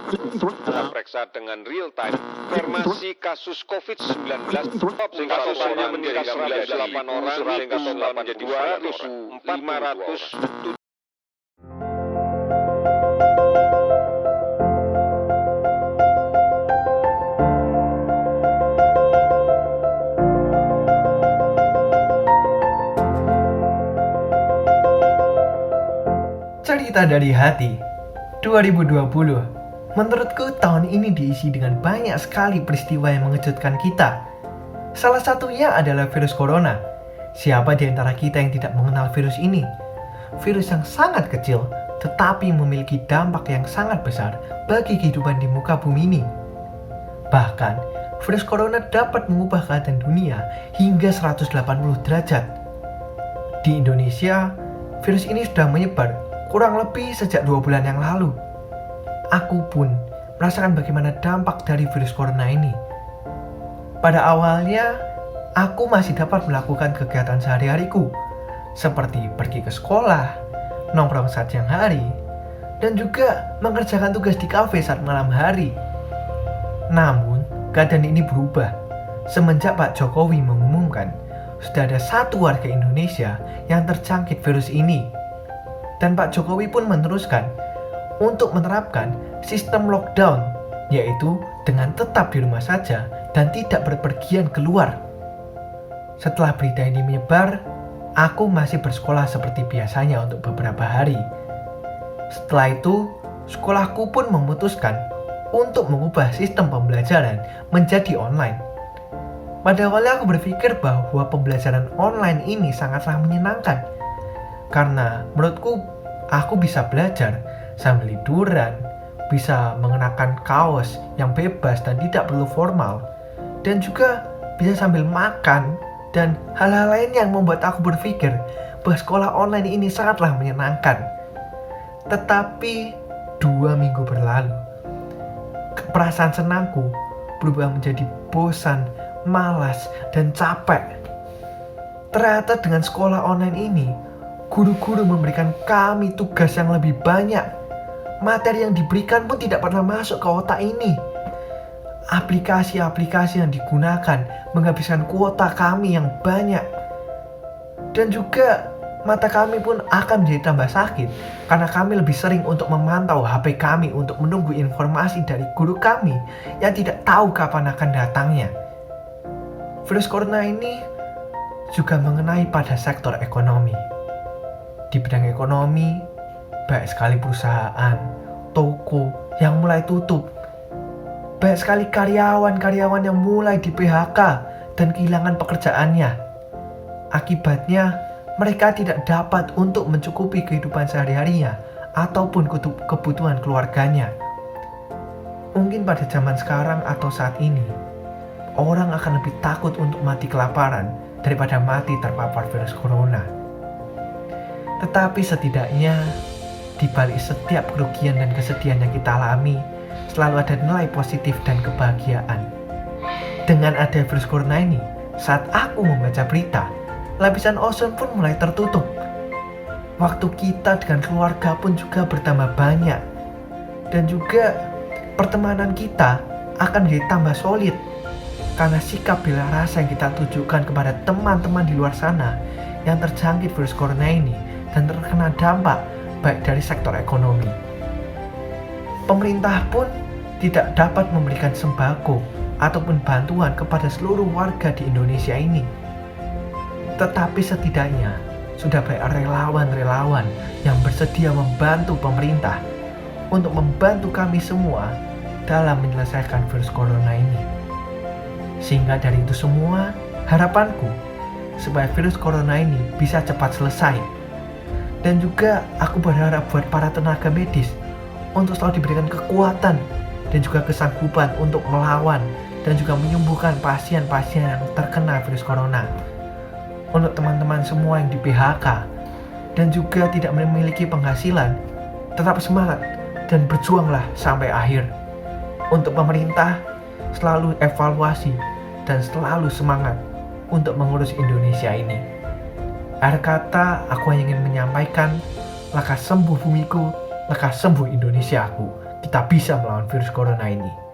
Kita periksa dengan real time informasi kasus COVID-19 sehingga totalnya menjadi 108 orang sehingga total menjadi 500. Cerita dari hati 2020. Menurutku tahun ini diisi dengan banyak sekali peristiwa yang mengejutkan kita. Salah satunya adalah virus corona. Siapa di antara kita yang tidak mengenal virus ini? Virus yang sangat kecil tetapi memiliki dampak yang sangat besar bagi kehidupan di muka bumi ini. Bahkan, virus corona dapat mengubah keadaan dunia hingga 180 derajat. Di Indonesia, virus ini sudah menyebar kurang lebih sejak 2 bulan yang lalu. Aku pun merasakan bagaimana dampak dari virus corona ini. Pada awalnya, aku masih dapat melakukan kegiatan sehari-hariku, seperti pergi ke sekolah, nongkrong saat siang hari, dan juga mengerjakan tugas di kafe saat malam hari. Namun, keadaan ini berubah semenjak Pak Jokowi mengumumkan sudah ada 1 warga Indonesia yang terjangkit virus ini. Dan Pak Jokowi pun meneruskan untuk menerapkan sistem lockdown, yaitu dengan tetap di rumah saja dan tidak berpergian keluar. Setelah berita ini menyebar, aku masih bersekolah seperti biasanya untuk beberapa hari. Setelah itu, sekolahku pun memutuskan untuk mengubah sistem pembelajaran menjadi online. Pada awalnya aku berpikir bahwa pembelajaran online ini sangatlah menyenangkan, karena menurutku aku bisa belajar sambil liburan, bisa mengenakan kaos yang bebas dan tidak perlu formal, dan juga bisa sambil makan dan hal-hal lain yang membuat aku berpikir bahwa sekolah online ini sangatlah menyenangkan. Tetapi 2 minggu berlalu, perasaan senangku berubah menjadi bosan, malas, dan capek. Ternyata dengan sekolah online ini, guru-guru memberikan kami tugas yang lebih banyak. Materi yang diberikan pun tidak pernah masuk ke otak ini. Aplikasi-aplikasi yang digunakan menghabiskan kuota kami yang banyak. Dan juga mata kami pun akan menjadi tambah sakit karena kami lebih sering untuk memantau HP kami untuk menunggu informasi dari guru kami yang tidak tahu kapan akan datangnya. Virus corona ini juga mengenai pada sektor ekonomi. Di bidang ekonomi, banyak sekali perusahaan, toko yang mulai tutup. Banyak sekali karyawan-karyawan yang mulai di PHK dan kehilangan pekerjaannya. Akibatnya, mereka tidak dapat untuk mencukupi kehidupan sehari-harinya ataupun kebutuhan keluarganya. Mungkin pada zaman sekarang atau saat ini, orang akan lebih takut untuk mati kelaparan daripada mati terpapar virus corona. Tetapi setidaknya, di balik setiap kerugian dan kesedihan yang kita alami, selalu ada nilai positif dan kebahagiaan. Dengan ada virus corona ini, saat aku membaca berita, lapisan ozon pun mulai tertutup. Waktu kita dengan keluarga pun juga bertambah banyak. Dan juga pertemanan kita akan menjadi tambah solid. Karena sikap bela rasa yang kita tunjukkan kepada teman-teman di luar sana yang terjangkit virus corona ini dan terkena dampak baik dari sektor ekonomi. Pemerintah pun tidak dapat memberikan sembako ataupun bantuan kepada seluruh warga di Indonesia ini. Tetapi setidaknya sudah banyak relawan-relawan yang bersedia membantu pemerintah untuk membantu kami semua dalam menyelesaikan virus corona ini. Sehingga dari itu semua, harapanku supaya virus corona ini bisa cepat selesai. Dan juga aku berharap buat para tenaga medis untuk selalu diberikan kekuatan dan juga kesanggupan untuk melawan dan juga menyembuhkan pasien-pasien yang terkena virus corona. Untuk teman-teman semua yang di PHK dan juga tidak memiliki penghasilan, tetap semangat dan berjuanglah sampai akhir. Untuk pemerintah, selalu evaluasi dan selalu semangat untuk mengurus Indonesia ini. Akhir kata, aku hanya ingin menyampaikan, lekas sembuh bumiku, lekas sembuh Indonesiaku. kita bisa melawan virus corona ini.